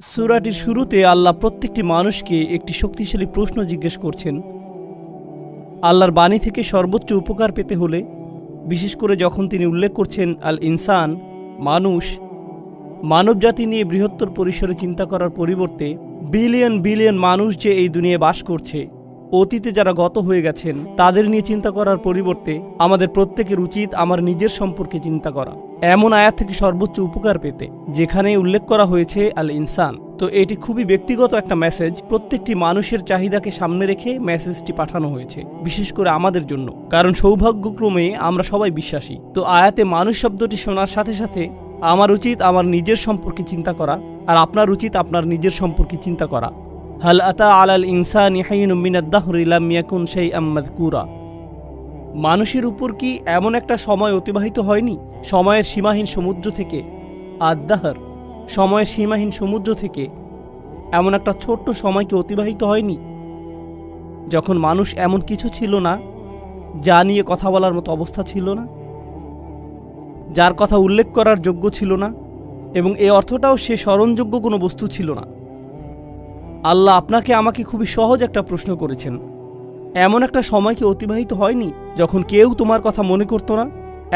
সূরাটির শুরুতে আল্লাহ প্রত্যেকটি মানুষকে একটি শক্তিশালী প্রশ্ন জিজ্ঞেস করছেন। আল্লাহর বাণী থেকে সর্বোচ্চ উপকার পেতে হলে, বিশেষ করে যখন তিনি উল্লেখ করছেন আল ইনসান, মানুষ, মানবজাতি নিয়ে বৃহত্তর পরিসরে চিন্তা করার পরিবর্তে বিলিয়ন বিলিয়ন মানুষ যে এই দুনিয়ায় বাস করছে, অতীতে যারা গত হয়ে গেছেন তাদের নিয়ে চিন্তা করার পরিবর্তে আমাদের প্রত্যেকের উচিত আমার নিজের সম্পর্কে চিন্তা করা, এমন আয়াত থেকে সর্বোচ্চ উপকার পেতে, যেখানে উল্লেখ করা হয়েছে আল ইনসান। তো এটি খুবই ব্যক্তিগত একটা মেসেজ, প্রত্যেকটি মানুষের চাহিদাকে সামনে রেখে মেসেজটি পাঠানো হয়েছে, বিশেষ করে আমাদের জন্য, কারণ সৌভাগ্যক্রমে আমরা সবাই বিশ্বাসী। তো আয়াতে মানুষ শব্দটি শোনার সাথে সাথে আমার উচিত আমার নিজের সম্পর্কে চিন্তা করা, আর আপনার উচিত আপনার নিজের সম্পর্কে চিন্তা করা। হাল আতা আলাল ইনসানি হাইনুম মিনাদ দাহরি লাম ইয়াকুন শাইআম মাযকুরা। মানুষের উপর কি এমন একটা সময় অতিবাহিত হয়নি, সময়ের সীমাহীন সমুদ্র থেকে, আদ-দাহর, সময়ের সীমাহীন সমুদ্র থেকে এমন একটা ছোট্ট সময় কি অতিবাহিত হয়নি, যখন মানুষ এমন কিছু ছিল না যা নিয়ে কথা বলার মতো অবস্থা ছিল না, যার কথা উল্লেখ করার যোগ্য ছিল না, এবং এই অর্থটাও সে স্মরণযোগ্য কোনো বস্তু ছিল না। আল্লাহ আপনাকে আমাকে খুবই সহজ একটা প্রশ্ন করেছেন, এমন একটা সময় কি অতিবাহিত হয়নি যখন কেউ তোমার কথা মনে করতো না?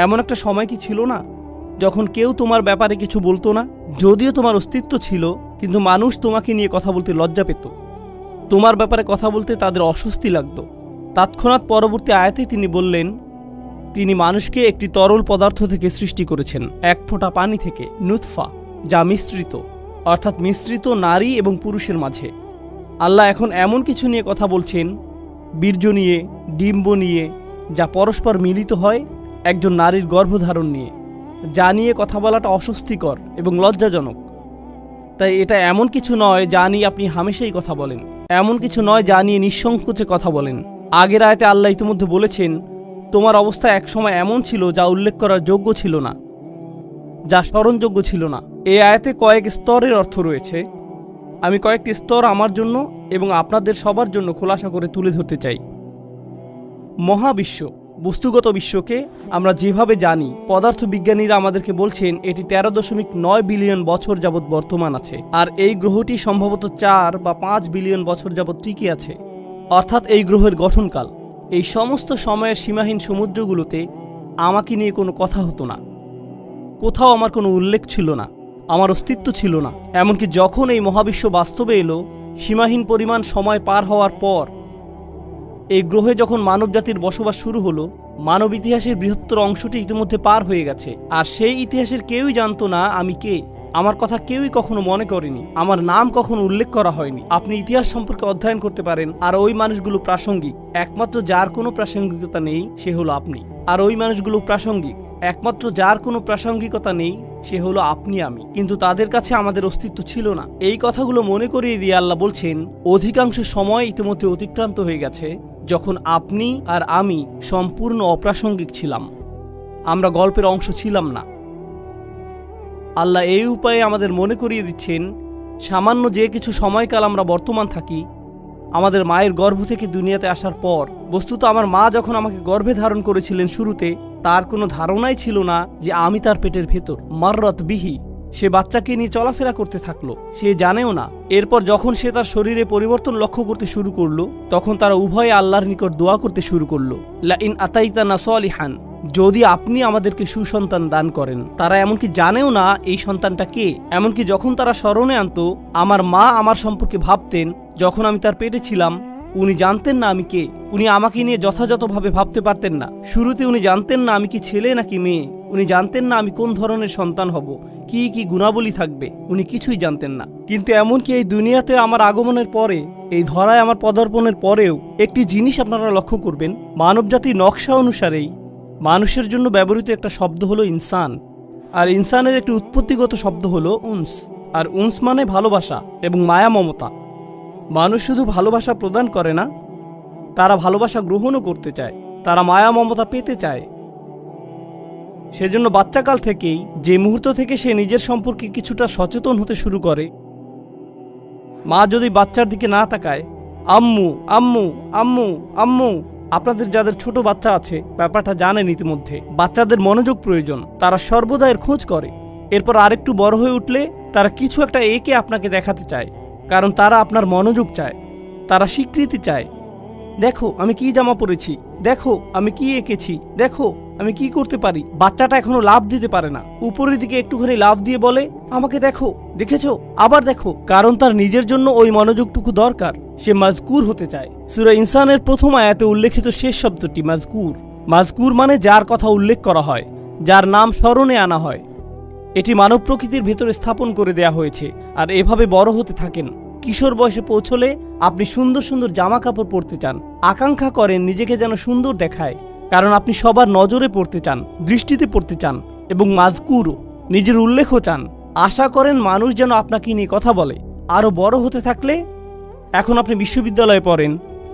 এমন একটা সময় কি ছিল না যখন কেউ তোমার ব্যাপারে কিছু বলতো না? যদিও তোমার অস্তিত্ব ছিল, কিন্তু মানুষ তোমাকে নিয়ে কথা বলতে লজ্জা পেত, তোমার ব্যাপারে কথা বলতে তাদের অস্বস্তি লাগত। তৎক্ষণাৎ পরবর্তী আয়াতে তিনি বললেন, তিনি মানুষকে একটি তরল পদার্থ থেকে সৃষ্টি করেছেন, এক ফোঁটা পানি থেকে, নুতফা, যা মিশ্রিত, অর্থাৎ মিশ্রিত নারী এবং পুরুষের মাঝে। আল্লাহ এখন এমন কিছু নিয়ে কথা বলছেন, বীর্য নিয়ে, ডিম্ব নিয়ে, যা পরস্পর মিলিত হয় একজন নারীর গর্ভধারণ নিয়ে, যা নিয়ে কথা বলাটা অস্বস্তিকর এবং লজ্জাজনক। তাই এটা এমন কিছু নয় যা নিয়ে আপনি হামেশাই কথা বলেন, এমন কিছু নয় যা নিয়ে নিঃসংকোচে কথা বলেন। আগের আয়াতে আল্লাহ ইতিমধ্যে বলেছেন, তোমার অবস্থা একসময় এমন ছিল যা উল্লেখ করার যোগ্য ছিল না, যা স্মরণযোগ্য ছিল না। এই আয়াতে কয়েক স্তরের অর্থ রয়েছে। আমি কয়েকটি স্তর আমার জন্য এবং আপনাদের সবার জন্য খোলাসা করে তুলে ধরতে চাই। মহাবিশ্ব, বস্তুগত বিশ্বকে আমরা যেভাবে জানি, পদার্থবিজ্ঞানীরা আমাদেরকে বলছেন এটি 13.9 বিলিয়ন বছর যাবৎ বর্তমান আছে, আর এই গ্রহটি সম্ভবত 4 বা 5 বিলিয়ন বছর যাবৎ টিকে আছে, অর্থাৎ এই গ্রহের গঠনকাল। এই সমস্ত সময়ের সীমাহীন সমুদ্রগুলোতে আমাকে নিয়ে কোনো কথা হতো না, কোথাও আমার কোনো উল্লেখ ছিল না, আমার অস্তিত্ব ছিল না। এমনকি যখন এই মহাবিশ্ব বাস্তবে এলো, সীমাহীন পরিমাণ সময় পার হওয়ার পর এই গ্রহে যখন মানবজাতির বসবাস শুরু হলো, মানব ইতিহাসের বৃহত্তর অংশটি ইতিমধ্যে পার হয়ে গেছে, আর সেই ইতিহাসের কেউই জানতো না আমি কে, আমার কথা কেউই কখনো মনে করেনি, আমার নাম কখনো উল্লেখ করা হয়নি। আপনি ইতিহাস সম্পর্কে অধ্যয়ন করতে পারেন, আর ওই মানুষগুলো প্রাসঙ্গিক, একমাত্র যার কোনো প্রাসঙ্গিকতা নেই সে হলো আপনি। আর ওই মানুষগুলো প্রাসঙ্গিক, একমাত্র যার কোনো প্রাসঙ্গিকতা নেই সে হলো আপনি, আমি। কিন্তু তাদের কাছে আমাদের অস্তিত্ব ছিল না। এই কথাগুলো মনে করিয়ে দিয়ে আল্লাহ বলছেন, অধিকাংশ সময় ইতিমধ্যে অতিক্রান্ত হয়ে গেছে যখন আপনি আর আমি সম্পূর্ণ অপ্রাসঙ্গিক ছিলাম, আমরা গল্পের অংশ ছিলাম না। আল্লাহ এই উপায়ে আমাদের মনে করিয়ে দিচ্ছেন, সামান্য যে কিছু সময়কাল আমরা বর্তমান থাকি, আমাদের মায়ের গর্ভ থেকে দুনিয়াতে আসার পর, বস্তুত আমার মা যখন আমাকে গর্ভে ধারণ করেছিলেন শুরুতে, তার কোনো ধারণাই ছিল না যে আমি তার পেটের ভেতর। মাররাত বিহি, সে বাচ্চাকে নিয়ে চলাফেরা করতে থাকলো, সে জানেও না। এরপর যখন সে তার শরীরে পরিবর্তন লক্ষ্য করতে শুরু করলো, তখন তারা উভয়ে আল্লাহর নিকট দোয়া করতে শুরু করলো, লা ইন আতাইতানা সলিহান, যদি আপনি আমাদেরকে সুসন্তান দান করেন। তারা এমনকি জানেও না এই সন্তানটা কে। এমনকি যখন তারা স্মরণে আনতো, আমার মা আমার সম্পর্কে ভাবতেন, যখন আমি তার পেটে ছিলাম উনি জানতেন না আমি কে, উনি আমাকে নিয়ে যথাযথভাবে ভাবতে পারতেন না। শুরুতে উনি জানতেন না আমি কি ছেলে নাকি মেয়ে, উনি জানতেন না আমি কোন ধরনের সন্তান হব, কি কি গুণাবলী থাকবে, উনি কিছুই জানতেন না। কিন্তু এমনকি এই দুনিয়াতে আমার আগমনের পরে, এই ধরায় আমার পদার্পণের পরেও একটি জিনিস আপনারা লক্ষ্য করবেন, মানবজাতির নকশা অনুসারেই মানুষের জন্য ব্যবহৃত একটা শব্দ হলো ইনসান, আর ইনসানের একটি উৎপত্তিগত শব্দ হলো উনস, আর উনস মানে ভালোবাসা এবং মায়া মমতা। মানুষ শুধু ভালোবাসা প্রদান করে না, তারা ভালোবাসা গ্রহণও করতে চায়, তারা মায়া মমতা পেতে চায়। সেজন্য বাচ্চাকাল থেকেই, যে মুহূর্ত থেকে সে নিজের সম্পর্কে কিছুটা সচেতন হতে শুরু করে, মা যদি বাচ্চার দিকে না তাকায়, আম্মু আম্মু আম্মু আম্মু, আপনাদের যাদের ছোট বাচ্চা আছে ব্যাপারটা জানেন ইতিমধ্যে, বাচ্চাদের মনোযোগ প্রয়োজন, তারা সর্বদা এর খোঁজ করে। এরপর আরেকটু বড় হয়ে উঠলে তারা কিছু একটা এঁকে আপনাকে দেখাতে চায়, কারণ তারা আপনার মনোযোগ চায়, তারা স্বীকৃতি চায়। দেখো আমি কি জামা পরেছি, দেখো আমি কি এঁকেছি, দেখো আমি কি করতে পারি। বাচ্চাটা এখনো লাফ দিতে পারে না, উপরের দিকে একটুখানি লাফ দিয়ে বলে আমাকে দেখো, দেখেছো, আবার দেখো, কারণ তার নিজের জন্য ওই মনোযোগটুকু দরকার। সে মাজকুর হতে চায়। সূরা ইনসানের প্রথম আয়াতে উল্লেখিত শেষ শব্দটি মাজকুর। মাজকুর মানে যার কথা উল্লেখ করা হয়, যার নাম স্মরণে আনা হয়। এটি মানব প্রকৃতির ভেতরে স্থাপন করে দেয়া হয়েছে। আর এভাবে বড় হতে থাকেন। কিশোর বয়সে পৌঁছলে আপনি সুন্দর সুন্দর জামা কাপড় পরতে চান, আকাঙ্ক্ষা করেন নিজেকে যেন সুন্দর দেখায়, কারণ আপনি সবার নজরে পড়তে চান, দৃষ্টিতে পড়তে চান, এবং মাজকুরও, নিজের উল্লেখও চান। আশা করেন মানুষ যেন আপনাকে নিয়ে কথা বলে। আরও বড় হতে থাকলে, এখন আপনি বিশ্ববিদ্যালয়ে পড়েন,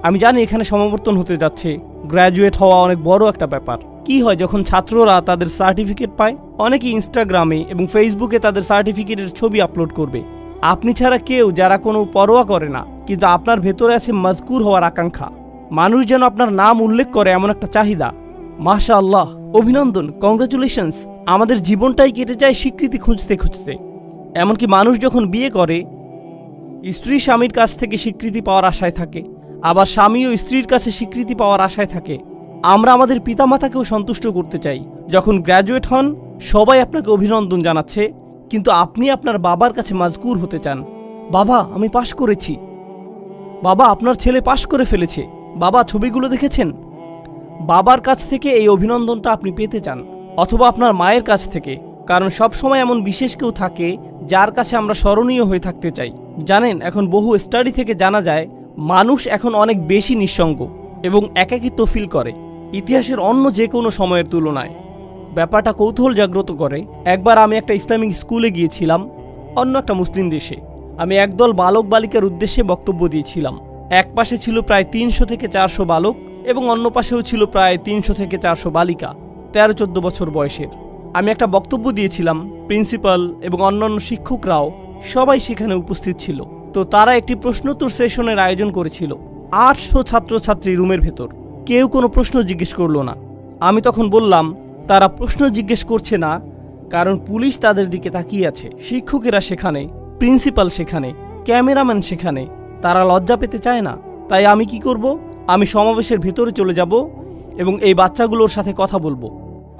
আমি জানি এখানে সমাবর্তন হতে যাচ্ছে, গ্র্যাজুয়েট হওয়া অনেক বড় একটা ব্যাপার। কি হয় যখন ছাত্ররা তাদের সার্টিফিকেট পায়? অনেকে ইনস্টাগ্রামে এবং ফেসবুকে তাদের সার্টিফিকেটের ছবি আপলোড করবে। আপনি ছাড়া কেউ যারা কোনো পরোয়া করে না, কিন্তু আপনার ভেতরে আছে মাজকুর হওয়ার আকাঙ্ক্ষা। মানুষ যেন আপনার নাম উল্লেখ করে এমন একটা চাহিদা। মাশাআল্লাহ, অভিনন্দন, কংগ্রাচুলেশনস। আমাদের জীবনটাই কেটে যায় স্বীকৃতি খুঁজতে খুঁজতে। এমনকি মানুষ যখন বিয়ে করে, স্ত্রী স্বামীর কাছ থেকে স্বীকৃতি পাওয়ার আশায় থাকে, আবার স্বামীও স্ত্রীর কাছে স্বীকৃতি পাওয়ার আশায় থাকে। আমরা আমাদের পিতামাতাকেও সন্তুষ্ট করতে চাই। যখন গ্র্যাজুয়েট হন, সবাই আপনাকে অভিনন্দন জানাচ্ছে, কিন্তু আপনি আপনার বাবার কাছে মাজকুর হতে চান। বাবা, আমি পাশ করেছি। বাবা, আপনার ছেলে পাশ করে ফেলেছে। বাবা, ছবিগুলো দেখেছেন? বাবার কাছ থেকে এই অভিনন্দনটা আপনি পেতে চান, অথবা আপনার মায়ের কাছ থেকে, কারণ সব সময় এমন বিশেষ কেউ থাকে যার কাছে আমরা স্মরণীয় হয়ে থাকতে চাই। জানেন, এখন বহু স্টাডি থেকে জানা যায় মানুষ এখন অনেক বেশি নিঃসঙ্গ এবং একাকিত্ব ফিল করে ইতিহাসের অন্য যে কোনো সময়ের তুলনায়। ব্যাপারটা কৌতূহল জাগ্রত করে। একবার আমি একটা ইসলামিক স্কুলে গিয়েছিলাম, অন্য একটা মুসলিম দেশে। আমি একদল বালক বালিকার উদ্দেশ্যে বক্তব্য দিয়েছিলাম। এক পাশে ছিল প্রায় 300 থেকে 400 বালক এবং অন্য পাশেও ছিল প্রায় 300 থেকে 400 বালিকা 13-14 বছর বয়সের। আমি একটা বক্তব্য দিয়েছিলাম, প্রিন্সিপাল এবং অন্যান্য শিক্ষকরাও সবাই সেখানে উপস্থিত ছিল। তো তারা একটি প্রশ্নোত্তর সেশনের আয়োজন করেছিল। 800 ছাত্রছাত্রী রুমের ভেতর, কেউ কোনো প্রশ্ন জিজ্ঞেস করলো না। আমি তখন বললাম, তারা প্রশ্ন জিজ্ঞেস করছে না কারণ পুলিশ তাদের দিকে তাকিয়ে আছে, শিক্ষকেরা সেখানে, প্রিন্সিপাল সেখানে, ক্যামেরাম্যান সেখানে, তারা লজ্জা পেতে চায় না। তাই আমি কি করব? আমি সমাবেশের ভেতরে চলে যাব এবং এই বাচ্চাগুলোর সাথে কথা বলবো।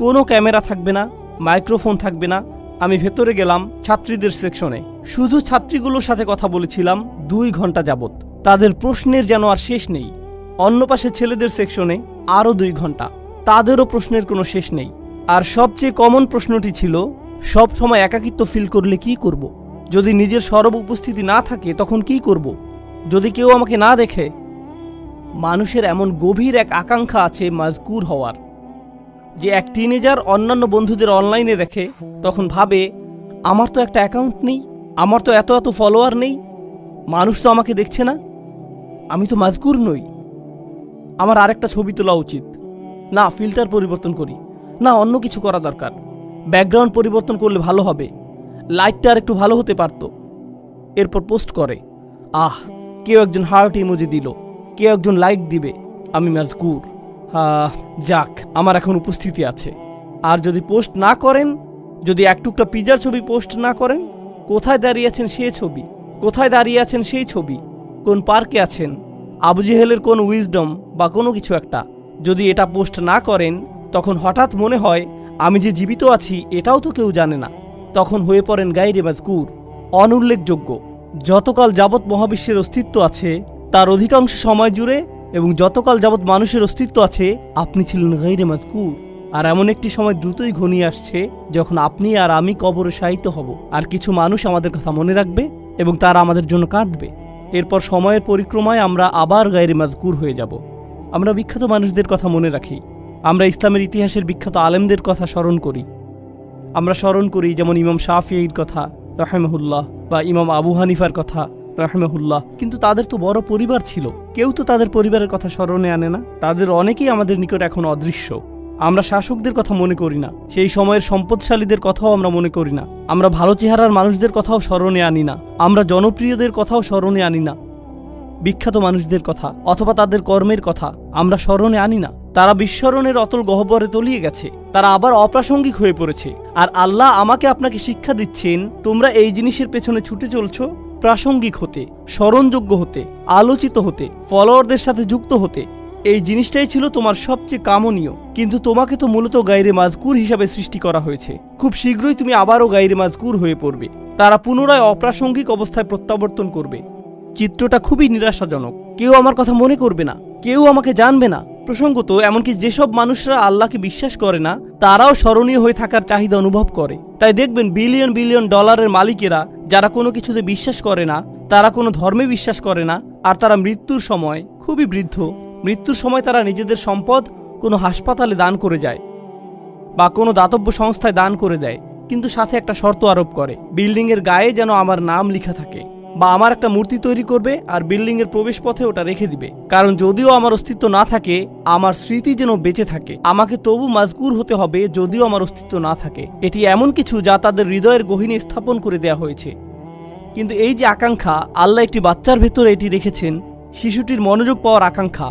কোনো ক্যামেরা থাকবে না, মাইক্রোফোন থাকবে না। আমি ভেতরে গেলাম ছাত্রীদের সেকশনে, শুধু ছাত্রীগুলোর সাথে কথা বলেছিলাম 2 ঘন্টা যাবত। তাদের প্রশ্নের যেন আর শেষ নেই। অন্য পাশে ছেলেদের সেকশনে আরও 2 ঘন্টা, তাদেরও প্রশ্নের কোনো শেষ নেই। আর সবচেয়ে কমন প্রশ্নটি ছিল, সব সময় একাকিত্ব ফিল করলে কি করব? যদি নিজের সরব উপস্থিতি না থাকে তখন কি করব? যদি কেউ আমাকে না দেখে? মানুষের এমন গভীর এক আকাঙ্ক্ষা আছে মাজকুর হওয়ার, যে এক টিনেজার অন্যান্য বন্ধুদের অনলাইনে দেখে, তখন ভাবে আমার তো একটা অ্যাকাউন্ট নেই, আমার তো এত এত ফলোয়ার নেই, মানুষ তো আমাকে দেখছে না, আমি তো মাজকুর নই, আমার আরেকটা ছবি তোলা উচিত, না ফিল্টার পরিবর্তন করি, না অন্য কিছু করা দরকার, ব্যাকগ্রাউন্ড পরিবর্তন করলে ভালো হবে, লাইটটা আর একটু ভালো হতে পারতো। এরপর পোস্ট করে, কেউ একজন হার্ট ইমোজি দিল, কেউ একজন লাইক দিবে, আমি মাজকুর। যাক, আমার এখন উপস্থিতি আছে। আর যদি পোস্ট না করেন, যদি এক টুকটা পিজার ছবি পোস্ট না করেন, কোথায় দাঁড়িয়ে আছেন সেই ছবি, কোথায় দাঁড়িয়ে আছেন সেই ছবি, কোন পার্কে আছেন, আবু জেহেলের কোন উইজডম বা কোনো কিছু একটা, যদি এটা পোস্ট না করেন, তখন হঠাৎ মনে হয় আমি যে জীবিত আছি এটাও তো কেউ জানে না। তখন হয়ে পড়েন গায়রে মাজকুর, অনুল্লেখযোগ্য। যতকাল যাবৎ মহাবিশ্বের অস্তিত্ব আছে তার অধিকাংশ সময় জুড়ে এবং যতকাল যাবৎ মানুষের অস্তিত্ব আছে আপনি ছিলেন গায়রে মাজকুর। আর এমন একটি সময় দ্রুতই ঘনিয়ে আসছে যখন আপনি আর আমি কবরে শায়িত হব, আর কিছু মানুষ আমাদের কথা মনে রাখবে এবং তারা আমাদের জন্য কাঁদবে। এরপর সময়ের পরিক্রমায় আমরা আবার গায়রে মাজকুর হয়ে যাব। আমরা বিখ্যাত মানুষদের কথা মনে রাখি, আমরা ইসলামের ইতিহাসের বিখ্যাত আলেমদের কথা স্মরণ করি। আমরা স্মরণ করি যেমন ইমাম শাফিঈর কথা রাহিমাহুল্লাহ বা ইমাম আবু হানিফার কথা রাহিমাহুল্লাহ, কিন্তু তাদের তো বড় পরিবার ছিল, কেউ তো তাদের পরিবারের কথা স্মরণে আনে না। তাদের অনেকেই আমাদের নিকট এখন অদৃশ্য। আমরা শাসকদের কথা মনে করি না, সেই সময়ের সম্পদশালীদের কথাও আমরা মনে করি না, আমরা ভালো চেহারার মানুষদের কথাও স্মরণে আনি না, আমরা জনপ্রিয়দের কথাও স্মরণে আনি না। বিখ্যাত মানুষদের কথা অথবা তাদের কর্মের কথা আমরা স্মরণে আনি না। তারা বিস্মরণের অতল গহ্বরে তলিয়ে গেছে, তারা আবার অপ্রাসঙ্গিক হয়ে পড়েছে। আর আল্লাহ আমাকে আপনাকে শিক্ষা দিচ্ছেন, তোমরা এই জিনিসের পেছনে ছুটে চলছো প্রাসঙ্গিক হতে, স্মরণযোগ্য হতে, আলোচিত হতে, ফলোয়ারদের সাথে যুক্ত হতে। এই জিনিসটাই ছিল তোমার সবচেয়ে কামনীয়, কিন্তু তোমাকে তো মূলত গায়রে মাজকুর হিসাবে সৃষ্টি করা হয়েছে। খুব শীঘ্রই তুমি আবারও গায়রে মাজকুর হয়ে পড়বে। তারা পুনরায় অপ্রাসঙ্গিক অবস্থায় প্রত্যাবর্তন করবে। চিত্রটা খুবই নিরাশাজনক। কেউ আমার কথা মনে করবে না, কেউ আমাকে জানবে না। প্রসঙ্গত এমনকি যেসব মানুষরা আল্লাহকে বিশ্বাস করে না তারাও স্মরণীয় হয়ে থাকার চাহিদা অনুভব করে। তাই দেখবেন বিলিয়ন বিলিয়ন ডলারের মালিকেরা যারা কোনো কিছুতে বিশ্বাস করে না, তারা কোনো ধর্মে বিশ্বাস করে না, আর তারা মৃত্যুর সময় খুবই বৃদ্ধ, মৃত্যুর সময় তারা নিজেদের সম্পদ কোনো হাসপাতালে দান করে যায় বা কোনো দাতব্য সংস্থায় দান করে দেয়, কিন্তু সাথে একটা শর্ত আরোপ করে, বিল্ডিংয়ের গায়ে যেন আমার নাম লেখা থাকে, বা আমার একটা মূর্তি তৈরি করবে আর বিল্ডিংয়ের প্রবেশপথে ওটা রেখে দিবে। কারণ যদিও আমার অস্তিত্ব না থাকে, আমার স্মৃতি যেন বেঁচে থাকে। আমাকে তবু মাজকুর হতে হবে যদিও আমার অস্তিত্ব না থাকে। এটি এমন কিছু যা তাদের হৃদয়ের গহীনে স্থাপন করে দেয়া হয়েছে। কিন্তু এই যে আকাঙ্ক্ষা, আল্লাহ একটি বাচ্চার ভেতরে এটি রেখেছেন, শিশুটির মনোযোগ পাওয়ার আকাঙ্ক্ষা,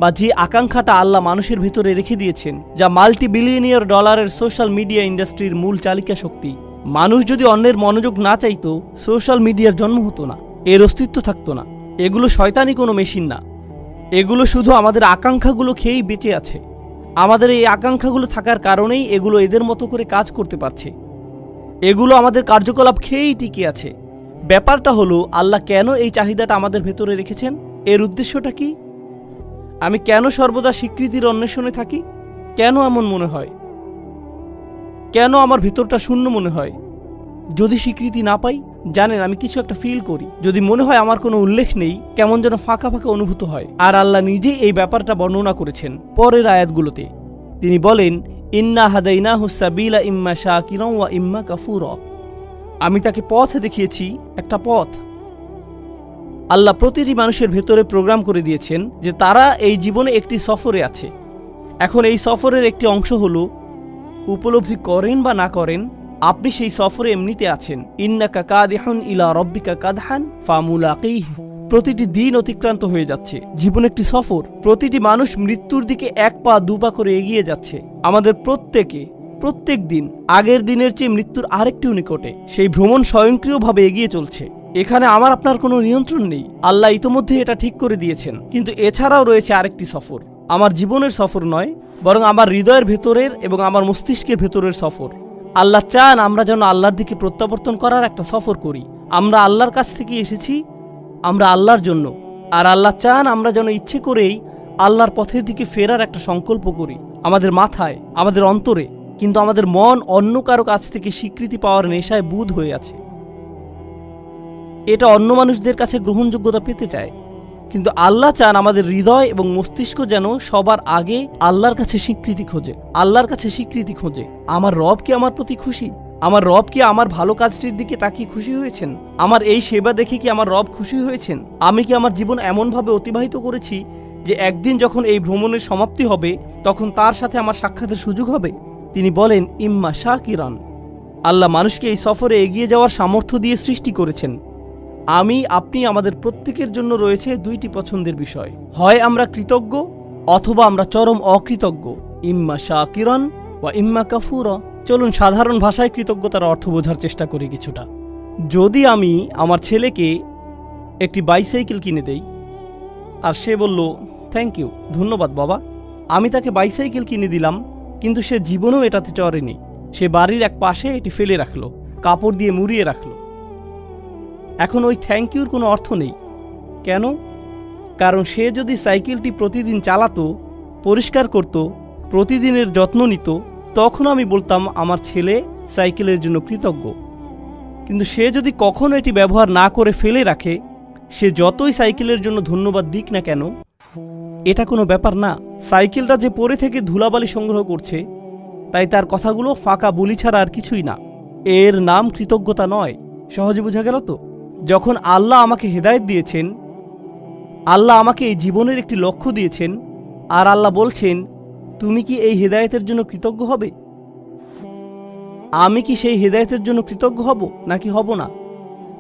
বা যে আকাঙ্ক্ষাটা আল্লাহ মানুষের ভেতরে রেখে দিয়েছেন, যা মাল্টি বিলিয়নিয়ার ডলারের সোশ্যাল মিডিয়া ইন্ডাস্ট্রির মূল চালিকা শক্তি। মানুষ যদি অন্যের মনোযোগ না চাইতো, সোশ্যাল মিডিয়ার জন্ম হতো না, এর অস্তিত্ব থাকতো না। এগুলো শয়তানি কোনো মেশিন না, এগুলো শুধু আমাদের আকাঙ্ক্ষাগুলো খেয়েই বেঁচে আছে। আমাদের এই আকাঙ্ক্ষাগুলো থাকার কারণেই এগুলো এদের মতো করে কাজ করতে পারছে। এগুলো আমাদের কার্যকলাপ খেয়েই টিকে আছে। ব্যাপারটা হলো, আল্লাহ কেন এই চাহিদাটা আমাদের ভেতরে রেখেছেন? এর উদ্দেশ্যটা কি? আমি কেন সর্বদা স্বীকৃতির অন্বেষণে থাকি? কেন এমন মনে হয়? কেন আমার ভিতরটা শূন্য মনে হয় যদি স্বীকৃতি না পাই? জানেন, আমি কিছু একটা ফিল করি। যদি মনে হয় আমার কোনো উল্লেখ নেই, কেমন যেন ফাঁকা ফাঁকা অনুভূত হয়। আর আল্লাহ নিজেই এই ব্যাপারটা বর্ণনা করেছেন পরের আয়াতগুলোতে। তিনি বলেন, ইন্না হাদাইনাহু সাবিলা ইম্মা শাকিরান ওয়া ইম্মা কাফুরা। আমি তাকে পথ দেখিয়েছি, একটা পথ। আল্লাহ প্রতিটি মানুষের ভেতরে প্রোগ্রাম করে দিয়েছেন যে তারা এই জীবনে একটি সফরে আছে। এখন এই সফরের একটি অংশ হলো, উপলব্ধি করেন বা না করেন, আপনি সেই সফরে এমনিতে আছেন। ইন্নাকা কাদিহুন ইলা রব্বিকা কাদহান ফামুলাকিহ। প্রতিটি দিন অতিক্রান্ত হয়ে যাচ্ছে। জীবন একটি সফর। প্রতিটি মানুষ মৃত্যুর দিকে এক পা দু পা করে এগিয়ে যাচ্ছে। আমাদের প্রত্যেক দিন আগের দিনের চেয়ে মৃত্যুর আরেকটিও নিকটে। সেই ভ্রমণ স্বয়ংক্রিয়ভাবে এগিয়ে চলছে। এখানে আমার আপনার কোনো নিয়ন্ত্রণ নেই। আল্লাহ ইতোমধ্যে এটা ঠিক করে দিয়েছেন। কিন্তু এছাড়াও রয়েছে আরেকটি সফর, আমার জীবনের সফর নয়, বরং আমার হৃদয়ের ভেতরের এবং আমার মস্তিষ্কের ভেতরের সফর। আল্লাহ চান আমরা যেন আল্লাহর দিকে প্রত্যাবর্তন করার একটা সফর করি। আমরা আল্লাহর কাছ থেকে এসেছি, আমরা আল্লাহর জন্য। আর আল্লাহ চান আমরা যেন ইচ্ছে করেই আল্লাহর পথের দিকে ফেরার একটা সংকল্প করি, আমাদের মাথায়, আমাদের অন্তরে। কিন্তু আমাদের মন অন্য কারো কাছ থেকে স্বীকৃতি পাওয়ার নেশায় বুঁদ হয়ে আছে। এটা অন্য মানুষদের কাছে গ্রহণযোগ্যতা পেতে চায়। কিন্তু আল্লাহ চান আমাদের হৃদয় এবং মস্তিষ্ক যেন সবার আগে আল্লাহর কাছে স্বীকৃতি খোঁজে, আল্লাহর কাছে স্বীকৃতি খোঁজে। আমার রব কি আমার প্রতি খুশি? আমার রব কি আমার ভালো কাজটির দিকে তাকিয়ে খুশি হয়েছেন? আমার এই সেবা দেখে কি আমার রব খুশি হয়েছেন? আমি কি আমার জীবন এমনভাবে অতিবাহিত করেছি যে একদিন যখন এই ভ্রমণের সমাপ্তি হবে, তখন তার সাথে আমার সাক্ষাতের সুযোগ হবে? তিনি বলেন, ইম্মা শাকিরান। আল্লাহ মানুষকে এই সফরে এগিয়ে যাওয়ার সামর্থ্য দিয়ে সৃষ্টি করেছেন। আমি, আপনি, আমাদের প্রত্যেকের জন্য রয়েছে দুইটি পছন্দের বিষয়। হয় আমরা কৃতজ্ঞ অথবা আমরা চরম অকৃতজ্ঞ। ইম্মা শাকিরান ওয়া ইম্মা কাফুরা। চলুন সাধারণ ভাষায় কৃতজ্ঞতার অর্থ বোঝার চেষ্টা করি কিছুটা। যদি আমি আমার ছেলেকে একটি বাইসাইকেল কিনে দেই আর সে বলল, থ্যাংক ইউ, ধন্যবাদ বাবা, আমি তাকে বাইসাইকেল কিনে দিলাম, কিন্তু সে জীবনেও এটাতে চড়েনি। সে বাড়ির এক পাশে এটি ফেলে রাখলো, কাপড় দিয়ে মুড়িয়ে রাখলো। এখন ওই থ্যাংক ইউর কোনো অর্থ নেই। কেন? কারণ সে যদি সাইকেলটি প্রতিদিন চালাতো, পরিষ্কার করত, প্রতিদিনের যত্ন নিত, তখন আমি বলতাম আমার ছেলে সাইকেলের জন্য কৃতজ্ঞ। কিন্তু সে যদি কখনো এটি ব্যবহার না করে ফেলে রাখে, সে যতই সাইকেলের জন্য ধন্যবাদ দিক না কেন, এটা কোনো ব্যাপার না। সাইকেলটা যে পড়ে থেকে ধুলাবালি সংগ্রহ করছে, তাই তার কথাগুলো ফাঁকা বুলি ছাড়া আর কিছুই না। এর নাম কৃতজ্ঞতা নয়। সহজে বোঝা গেল তো? যখন আল্লাহ আমাকে হেদায়েত দিয়েছেন, আল্লাহ আমাকে এই জীবনের একটি লক্ষ্য দিয়েছেন, আর আল্লাহ বলছেন, তুমি কি এই হেদায়েতের জন্য কৃতজ্ঞ হবে? আমি কি সেই হেদায়েতের জন্য কৃতজ্ঞ হব নাকি হব না?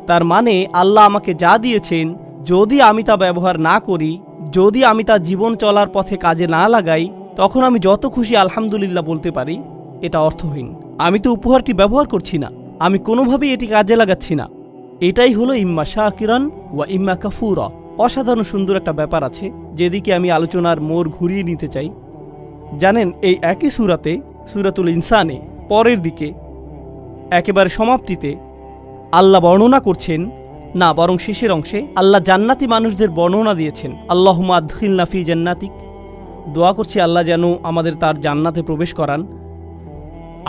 তার মানে আল্লাহ আমাকে যা দিয়েছেন যদি আমি তা ব্যবহার না করি, যদি আমি তা জীবন চলার পথে কাজে না লাগাই, তখন আমি যত খুশি আলহামদুলিল্লাহ বলতে পারি, এটা অর্থহীন। আমি তো উপহারটি ব্যবহার করছি না, আমি কোনোভাবেই এটি কাজে লাগাচ্ছি না। এটাই হলো ইম্মা শাকিরান ওয়া ইম্মা কাফুরা। অসাধারণ সুন্দর একটা ব্যাপার আছে, যেদিকে আমি আলোচনার মোড় ঘুরিয়ে নিতে চাই। জানেন, এই একই সূরাতে, সূরাতুল ইনসানে পরের দিকে একেবারে সমাপ্তিতে আল্লাহ বর্ণনা করছেন, না বরং শেষের অংশে আল্লাহ জান্নাতি মানুষদের বর্ণনা দিয়েছেন। আল্লাহুম্মা আদখিলনা ফি জান্নাতিক। দোয়া করছি আল্লাহ যেন আমাদের তার জান্নাতে প্রবেশ করান।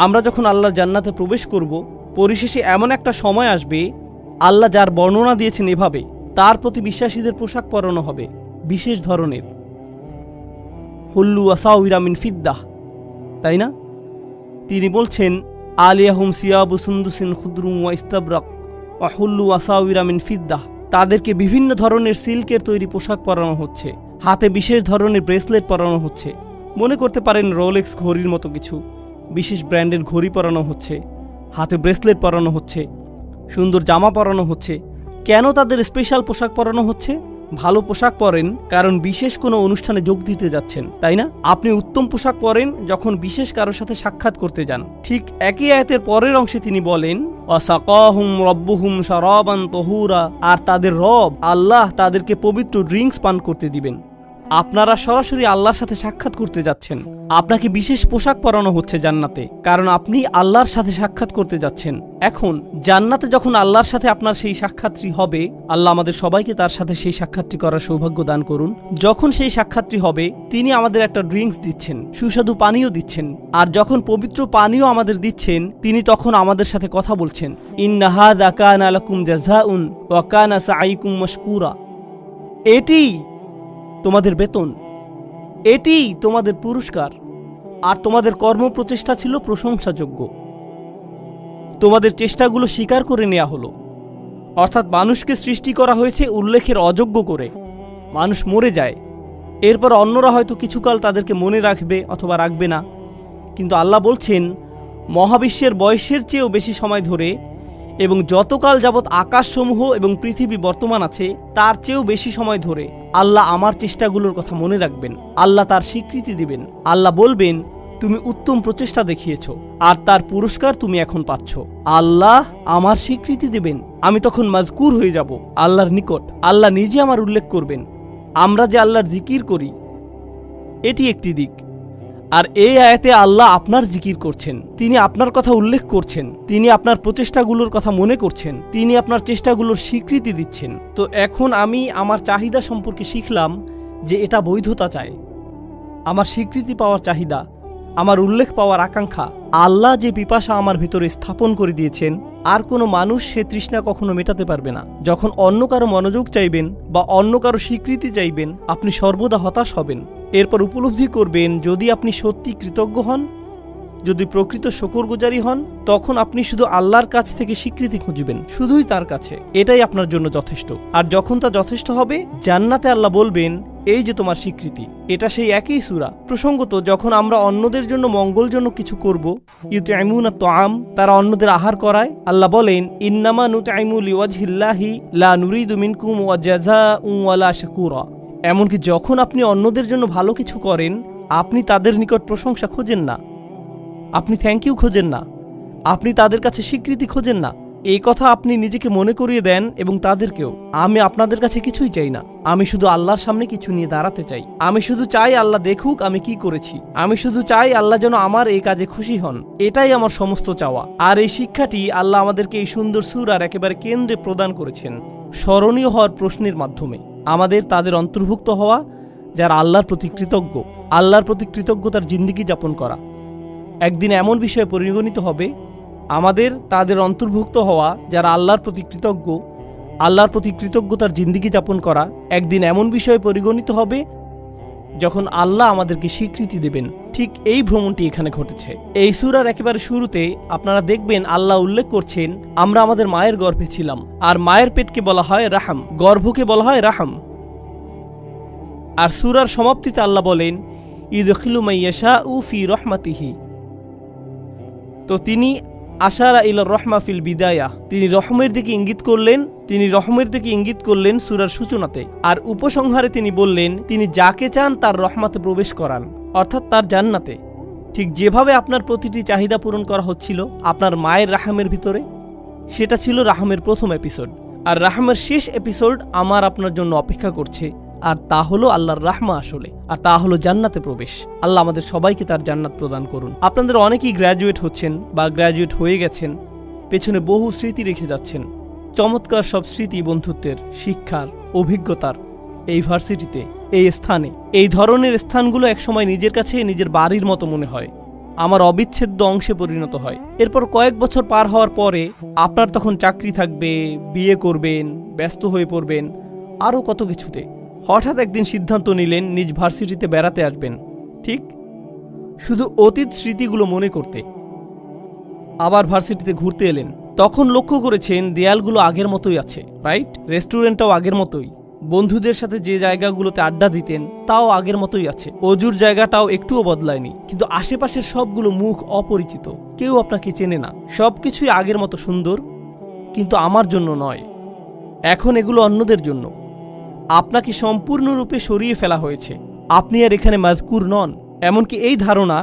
আমরা যখন আল্লাহর জান্নাতে প্রবেশ করব, পরিশেষে এমন একটা সময় আসবে, আল্লাহ যার বর্ণনা দিয়েছেন এভাবে, তার প্রতি বিশ্বাসীদের পোশাক পরানো হবে বিশেষ ধরনের, হুল্লু আসাউইরা মিন ফিদ্দাহ, তাই না? তিনি বলছেন, আলিয়াহুম সিয়াবু সুন্দুসিন খুদরুম ওয়া ইস্তাবরাক ওয়া হুল্লু আসাউইরা মিন ফিদ্দাহ। তাদেরকে বিভিন্ন ধরনের সিল্কের তৈরি পোশাক পরানো হচ্ছে, হাতে বিশেষ ধরনের ব্রেসলেট পরানো হচ্ছে। মনে করতে পারেন রোলেক্স ঘড়ির মতো কিছু, বিশেষ ব্র্যান্ডের ঘড়ি পরানো হচ্ছে, হাতে ব্রেসলেট পরানো হচ্ছে, সুন্দর জামা পরানো হচ্ছে। কেন তাদের স্পেশাল পোশাক পরানো হচ্ছে? ভালো পোশাক পরেন কারণ বিশেষ কোনো অনুষ্ঠানে যোগ দিতে যাচ্ছেন, তাই না? আপনি উত্তম পোশাক পরেন যখন বিশেষ কারোর সাথে সাক্ষাৎ করতে যান। ঠিক একই আয়াতের পরের অংশে তিনি বলেন, ওয়াসাকাহুম রব্বুহুম শারাবান তাহুরা। আর তাদের রব আল্লাহ তাদেরকে পবিত্র ড্রিঙ্কস পান করতে দিবেন। আপনারা সরাসরি আল্লাহর সাথে সাক্ষাৎ করতে যাচ্ছেন, আপনাকে বিশেষ পোশাক পরানো হচ্ছে জান্নাতে, কারণ আপনি আল্লাহর সাথে সাক্ষাৎ করতে যাচ্ছেন। এখন জান্নাতে যখন আল্লাহর সাথে আপনার সেই সাক্ষাৎটি হবে, আল্লাহ আমাদের সবাইকে তার সাথে সেই সাক্ষাৎটি করার সৌভাগ্য দান করুন। যখন সেই সাক্ষাৎটি হবে, তিনি আমাদের একটা ড্রিঙ্কস দিচ্ছেন, সুস্বাদু পানীয় দিচ্ছেন। আর যখন পবিত্র পানীয় আমাদের দিচ্ছেন, তিনি তখন আমাদের সাথে কথা বলছেন, ইন্না হাযা কানা লাকুম জাযাউন ওয়া কানা সাঈকুম মাশকুরা। এটি তোমাদের বেতন, এটি তোমাদের পুরস্কার, আর তোমাদের কর্মপ্রচেষ্টা ছিল প্রশংসাযোগ্য। তোমাদের চেষ্টাগুলো স্বীকার করে নেওয়া হলো। অর্থাৎ মানুষকে সৃষ্টি করা হয়েছে উল্লেখের অযোগ্য করে। মানুষ মরে যায়, এরপর অন্যরা হয়তো কিছুকাল তাদেরকে মনে রাখবে অথবা রাখবে না, কিন্তু আল্লাহ বলছেন, মহাবিশ্বের বয়সের চেয়েও বেশি সময় ধরে এবং যতকাল যাবৎ আকাশসমূহ এবং পৃথিবী বর্তমান আছে তার চেয়েও বেশি সময় ধরে আল্লাহ আমার চেষ্টাগুলোর কথা মনে রাখবেন। আল্লাহ তার স্বীকৃতি দিবেন। আল্লাহ বলবেন, তুমি উত্তম প্রচেষ্টা দেখিয়েছ, আর তার পুরস্কার তুমি এখন পাচ্ছ। আল্লাহ আমার স্বীকৃতি দেবেন, আমি তখন মাজকুর হয়ে যাব আল্লাহর নিকট। আল্লাহ নিজে আমার উল্লেখ করবেন। আমরা যে আল্লাহর জিকির করি, এটি একটি দিক। আর এই আয়াতে আল্লাহ আপনার জিকির করছেন, তিনি আপনার কথা উল্লেখ করছেন, তিনি আপনার প্রচেষ্টাগুলোর কথা মনে করছেন, তিনি আপনার চেষ্টাগুলোর স্বীকৃতি দিচ্ছেন। তো এখন আমি আমার চাহিদা সম্পর্কে শিখলাম যে এটা বৈধতা চায়, আমার স্বীকৃতি পাওয়ার চাহিদা, আমার উল্লেখ পাওয়ার আকাঙ্ক্ষা। আল্লাহ যে পিপাসা আমার ভিতরে স্থাপন করে দিয়েছেন, আর কোনো মানুষ সে তৃষ্ণা কখনো মেটাতে পারবে না। যখন অন্য কারো মনোযোগ চাইবেন বা অন্য কারো স্বীকৃতি চাইবেন, আপনি সর্বদা হতাশ হবেন। এরপর উপলব্ধি করবেন, যদি আপনি সত্যি কৃতজ্ঞ হন, যদি প্রকৃত শুকরগুজারি হন, তখন আপনি শুধু আল্লাহর কাছ থেকে স্বীকৃতি খুঁজবেন, শুধুই তার কাছে। এটাই আপনার জন্য যথেষ্ট। আর যখন তা যথেষ্ট হবে, জান্নাতে আল্লাহ বলবেন, এই যে তোমার স্বীকৃতি। এটা সেই একই সূরা। প্রসঙ্গত, যখন আমরা অন্যদের জন্য মঙ্গলজনক কিছু করব, ইউতঈমুনা তাআম, তারা অন্যদের আহার করায়, আল্লাহ বলেন, ইন্নামা নুতঈমু লিওয়াজহিল্লাহি লা নুরিদু মিনকুম জাযাআন ওয়ালা শাকুরা। এমনকি যখন আপনি অন্যদের জন্য ভালো কিছু করেন, আপনি তাদের নিকট প্রশংসা খোঁজেন না, আপনি থ্যাংক ইউ খোঁজেন না, আপনি তাদের কাছে স্বীকৃতি খোঁজেন না। এই কথা আপনি নিজেকে মনে করিয়ে দেন এবং তাদেরকেও। আমি আপনাদের কাছে কিছুই চাই না, আমি শুধু আল্লাহর সামনে কিছু নিয়ে দাঁড়াতে চাই। আমি শুধু চাই আল্লাহ দেখুক আমি কি করেছি। আমি শুধু চাই আল্লাহ যেন আমার এই কাজে খুশি হন। এটাই আমার সমস্ত চাওয়া। আর এই শিক্ষাটি আল্লাহ আমাদেরকে এই সুন্দর সূরার একেবারে কেন্দ্রে প্রদান করেছেন, স্মরণীয় হওয়ার প্রশ্নের মাধ্যমে। আমাদের তাদের অন্তর্ভুক্ত হওয়া যারা আল্লাহর প্রতি কৃতজ্ঞ, আল্লাহর প্রতি কৃতজ্ঞতার জিন্দেগি যাপন করা। একদিন এমন বিষয়ে পরিগণিত হবে, আমাদের তাদের অন্তর্ভুক্ত হওয়া যারা আল্লাহর প্রতি কৃতজ্ঞ, আল্লাহর প্রতি কৃতজ্ঞতার জিন্দেগি যাপন করা একদিন এমন বিষয়ে পরিগণিত হবে যখন আল্লাহ আমাদেরকে স্বীকৃতি দেবেন। ঠিক এই ভ্রমণটি এখানে ঘটেছে। এই সূরার একেবারে শুরুতে আপনারা দেখবেন আল্লাহ উল্লেখ করছেন, আমরা আমাদের মায়ের গর্ভে ছিলাম। আর মায়ের পেটকে বলা হয় রাহাম, গর্ভকে বলা হয় রাহাম। আর সূরার সমাপ্তিতে আল্লাহ বলেন, ইদখিলু মাইয়াশাউ ফি রাহমাতিহি। তো তিনি আশারা ইলা রহমা ফিল বিদায়া, তিনি রহমের দিকে ইঙ্গিত করলেন সূরার সূচনাতে। আর উপসংহারে তিনি বললেন তিনি যাকে চান তার রহমতে প্রবেশ করান, অর্থাৎ তার জান্নাতে। ঠিক যেভাবে আপনার প্রতিটি চাহিদা পূরণ করা হচ্ছিল আপনার মায়ের রাহমের ভিতরে, সেটা ছিল রাহমের প্রথম এপিসোড। আর রাহমের শেষ এপিসোড আমার আপনার জন্য অপেক্ষা করছে, আর তা হলো আল্লাহর রাহমা আসলে, আর তা হলো জান্নাতে প্রবেশ। আল্লাহ আমাদের সবাইকে তার জান্নাত প্রদান করুন। আপনাদের অনেকেই গ্র্যাজুয়েট হচ্ছেন বা গ্র্যাজুয়েট হয়ে গেছেন, পেছনে বহু স্মৃতি রেখে যাচ্ছেন, চমৎকার সব স্মৃতি, বন্ধুত্বের, শিক্ষার, অভিজ্ঞতার। এই ভার্সিটিতে, এই স্থানে, এই ধরনের স্থানগুলো একসময় নিজের কাছে নিজের বাড়ির মতো মনে হয়, আমার অবিচ্ছেদ্য অংশে পরিণত হয়। এরপর কয়েক বছর পার হওয়ার পরে আপনার তখন চাকরি থাকবে, বিয়ে করবেন, ব্যস্ত হয়ে পড়বেন, আরও কত কিছুতে। হঠাৎ একদিন সিদ্ধান্ত নিলেন নিজ ভার্সিটিতে বেড়াতে আসবেন, ঠিক শুধু অতীত স্মৃতিগুলো মনে করতে। আবার ভার্সিটিতে ঘুরতে এলেন, তখন লক্ষ্য করেছেন দেয়ালগুলো আগের মতোই আছে, রাইট? রেস্টুরেন্টটাও আগের মতোই, বন্ধুদের সাথে যে জায়গাগুলোতে আড্ডা দিতেন তাও আগের মতোই আছে, অজুর জায়গাটাও একটুও বদলায়নি। কিন্তু আশেপাশের সবগুলো মুখ অপরিচিত, কেউ আপনাকে চেনে না। সবকিছুই আগের মতো সুন্দর, কিন্তু আমার জন্য নয়, এখন এগুলো অন্যদের জন্য। আপনাকে সম্পূর্ণরূপে সরিয়ে ফেলা হয়েছে, আপনি আর এখানে মাযকুর নন। এমনকি এই ধারণা,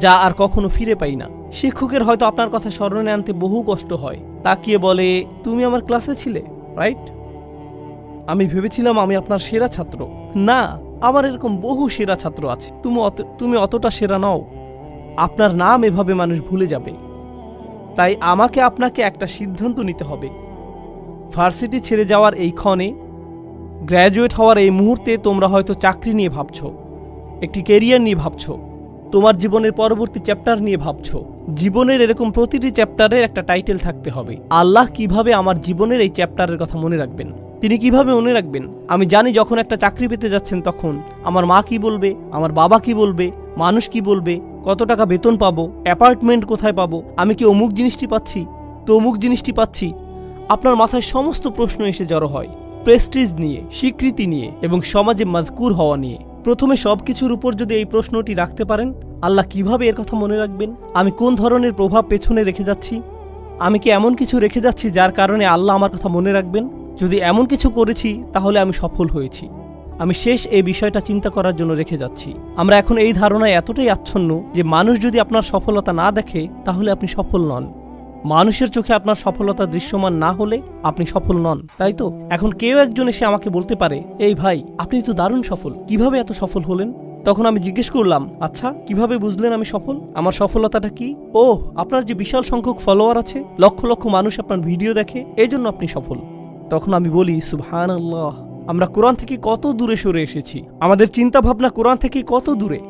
যা আর কখনো ফিরে পাই না। শিক্ষকের হয়তো আপনার কথা স্মরণে আনতে বহু কষ্ট হয়, তাকিয়ে বলে তুমি আমার ক্লাসে ছিলে, রাইট? আমি ভেবেছিলাম আমি আপনার সেরা ছাত্র। না, আমার এরকম বহু সেরা ছাত্র আছে, তুমি অতটা সেরা নও। আপনার নাম এভাবে মানুষ ভুলে যাবে। তাই আমাকে আপনাকে একটা সিদ্ধান্ত নিতে হবে। ভার্সিটি ছেড়ে যাওয়ার এই ক্ষণে, গ্র্যাজুয়েট হওয়ার এই মুহূর্তে তোমরা হয়তো চাকরি নিয়ে ভাবছো, একটি ক্যারিয়ার নিয়ে ভাবছো, তোমার জীবনের পরবর্তী চ্যাপ্টার নিয়ে ভাবছো। জীবনের এরকম প্রতিটি চ্যাপ্টারের একটা টাইটেল থাকতে হবে। আল্লাহ কিভাবে আমার জীবনের এই চ্যাপ্টারের কথা মনে রাখবেন? তিনি কিভাবে মনে রাখবেন? আমি জানি যখন একটা চাকরি পেতে যাচ্ছেন তখন আমার মা কি বলবে, আমার বাবা কি বলবে, মানুষ কি বলবে, কত টাকা বেতন পাবো, অ্যাপার্টমেন্ট কোথায় পাবো, আমি কি অমুক জিনিসটি পাচ্ছি, তো অমুক জিনিসটি পাচ্ছি। আপনার মাথায় সমস্ত প্রশ্ন এসে জড়ো হয়, প্রেস্টিজ নিয়ে, স্বীকৃতি নিয়ে এবং সমাজে মাযকুর হওয়া নিয়ে। প্রথমে সবকিছুর উপর যদি এই প্রশ্নটি রাখতে পারেন, আল্লাহ কিভাবে এর কথা মনে রাখবেন? আমি কোন ধরনের প্রভাব পেছনে রেখে যাচ্ছি? আমি কি এমন কিছু রেখে যাচ্ছি যার কারণে আল্লাহ আমার কথা মনে রাখবেন? যদি এমন কিছু করেছি তাহলে আমি সফল হয়েছি। আমি শেষ এই বিষয়টা চিন্তা করার জন্য রেখে যাচ্ছি। আমরা এখন এই ধারণায় এতটাই আচ্ছন্ন যে মানুষ যদি আপনার সফলতা না দেখে তাহলে আপনি সফল নন। মানুষের চোখে আপনার সফলতা দৃশ্যমান না হলে আপনি সফল নন, তাই তো? এখন কেউ একজন এসে আমাকে বলতে পারে, এই ভাই আপনি তো দারুণ সফল, কিভাবে এত সফল হলেন? তখন আমি জিজ্ঞেস করলাম, আচ্ছা কিভাবে বুঝলেন আমি সফল? আমার সফলতাটা কি? ও, আপনার যে বিশাল সংখ্যক ফলোয়ার আছে, লক্ষ লক্ষ মানুষ আপনার ভিডিও দেখে, এই জন্য আপনি সফল। তখন আমি বলি, সুবহানাল্লাহ, আমরা কোরআন থেকে কত দূরে সরে এসেছি, আমাদের চিন্তা ভাবনা কোরআন থেকে কত দূরে।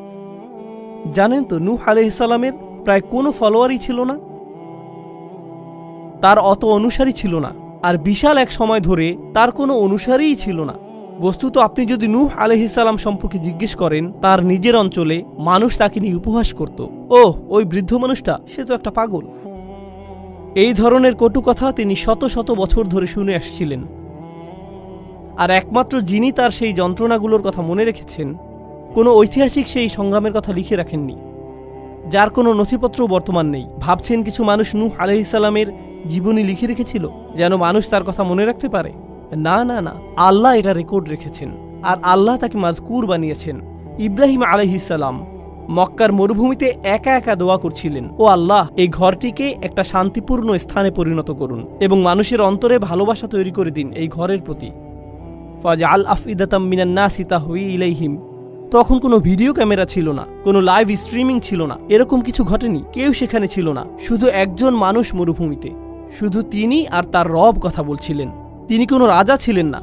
জানেন তো, নূহ আলাইহিস সালামের প্রায় কোনো ফলোয়ারই ছিল না, তার অত অনুসারী ছিল না, আর বিশাল এক সময় ধরে তার কোনো অনুসারীই ছিল না। বস্তুত আপনি যদি নূহ আলাইহিস সালাম সম্পর্কে জিজ্ঞেস করেন, তার নিজের অঞ্চলে মানুষ তাকে নিয়ে উপহাস করত, ওহ ওই বৃদ্ধ মানুষটা, সে তো একটা পাগল। এই ধরনের কটু কথা তিনি শত শত বছর ধরে শুনে আসছিলেন। আর একমাত্র যিনি তার সেই যন্ত্রণাগুলোর কথা মনে রেখেছেন, কোনো ঐতিহাসিক সেই সংগ্রামের কথা লিখে রাখেননি, যার কোনো নথিপত্র বর্তমান নেই। ভাবছেন কিছু মানুষ নূহ আলাইহিস সালামের জীবনী লিখে রেখেছিল যেন মানুষ তার কথা মনে রাখতে পারে? না না না, আল্লাহ এটা রেকর্ড রেখেছেন, আর আল্লাহ তাকে মাযকুর বানিয়েছেন। ইব্রাহিম আলাইহিস সালাম মক্কার মরুভূমিতে একা একা দোয়া করছিলেন, ও আল্লাহ, এই ঘরটিকে একটা শান্তিপূর্ণ স্থানে পরিণত করুন এবং মানুষের অন্তরে ভালোবাসা তৈরি করে দিন এই ঘরের প্রতি। ফাজআল আফইদাতাম মিনান নাসি তাহওয়ি ইলাইহিম। তখন কোনো ভিডিও ক্যামেরা ছিল না, কোনো লাইভ স্ট্রিমিং ছিল না, এরকম কিছু ঘটেনি, কেউ সেখানে ছিল না, শুধু একজন মানুষ মরুভূমিতে, শুধু তিনি আর তার রব কথা বলছিলেন। তিনি কোনো রাজা ছিলেন না,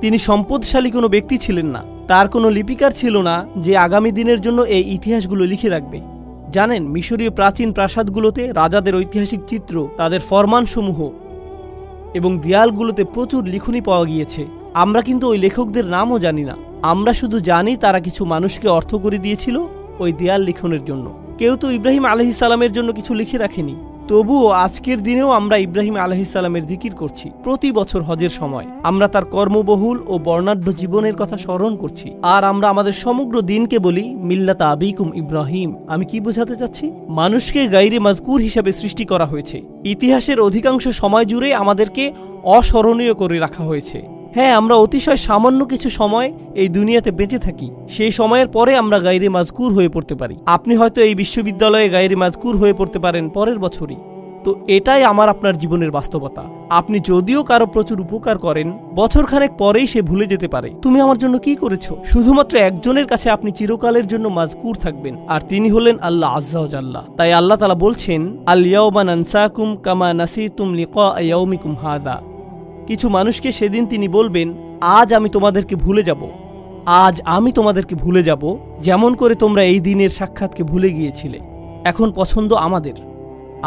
তিনি সম্পদশালী কোনো ব্যক্তি ছিলেন না, তার কোনো লিপিকার ছিল না যে আগামী দিনের জন্য এই ইতিহাসগুলো লিখে রাখবে। জানেন, মিশরীয় প্রাচীন প্রাসাদগুলোতে রাজাদের ঐতিহাসিক চিত্র, তাদের ফরমানসমূহ এবং দেয়ালগুলোতে প্রচুর লিখনি পাওয়া গিয়েছে। আমরা কিন্তু ওই লেখকদের নামও জানি না, আমরা শুধু জানি তারা কিছু মানুষকে অর্থ করে দিয়েছিল ওই দেয়াল লিখনের জন্য। কেউ তো ইব্রাহিম আলাইহিস সালামের জন্য কিছু লিখে রাখেনি, তবুও আজকের দিনেও আমরা ইব্রাহিম আলাইহিসসালামের জিকির করছি। প্রতি বছর হজের সময় আমরা তার কর্মবহুল ও বর্ণাঢ্য জীবনের কথা স্মরণ করছি। আর আমরা আমাদের সমগ্র দিনকে বলি মিল্লাতা আবিকুম ইব্রাহিম। আমি কি বোঝাতে চাচ্ছি? মানুষকে গায়রে মাজকুর হিসাবে সৃষ্টি করা হয়েছে। ইতিহাসের অধিকাংশ সময় জুড়ে আমাদেরকে অস্মরণীয় করে রাখা হয়েছে। হ্যাঁ, আমরা অতিশয় সামান্য কিছু সময় এই দুনিয়াতে বেঁচে থাকি। সেই সময়ের পরে আমরা গায়রে মাজকুর হয়ে পড়তে পারি। আপনি হয়তো এই বিশ্ববিদ্যালয়ে গায়রে মাজকুর হয়ে পড়তে পারেন পরের বছরই। তো এটাই আমার আপনার জীবনের বাস্তবতা। আপনি যদিও কারো প্রচুর উপকার করেন, বছরখানেক পরেই সে ভুলে যেতে পারে তুমি আমার জন্য কি করেছো। শুধুমাত্র একজনের কাছে আপনি চিরকালের জন্য মাজকুর থাকবেন, আর তিনি হলেন আল্লাহ আজ্জা ওয়া জাল্লা। তাই আল্লাহ তাআলা বলছেন, আল ইয়াওমা নানসাকুম কামা নাসিতুম লিকা ইয়াউমিকুম হাদা। কিছু মানুষকে সেদিন তিনি বলবেন, আজ আমি তোমাদেরকে ভুলে যাব, আজ আমি তোমাদেরকে ভুলে যাব, যেমন করে তোমরা এই দিনের সাক্ষাৎকে ভুলে গিয়েছিলে। এখন পছন্দ আমাদের,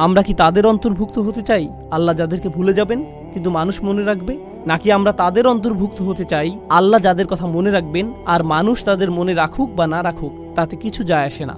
আমরা কি তাদের অন্তর্ভুক্ত হতে চাই আল্লাহ যাদেরকে ভুলে যাবেন কিন্তু মানুষ মনে রাখবে, নাকি আমরা তাদের অন্তর্ভুক্ত হতে চাই আল্লাহ যাদের কথা মনে রাখবেন আর মানুষ তাদের মনে রাখুক বা না রাখুক তাতে কিছু যায় আসে না।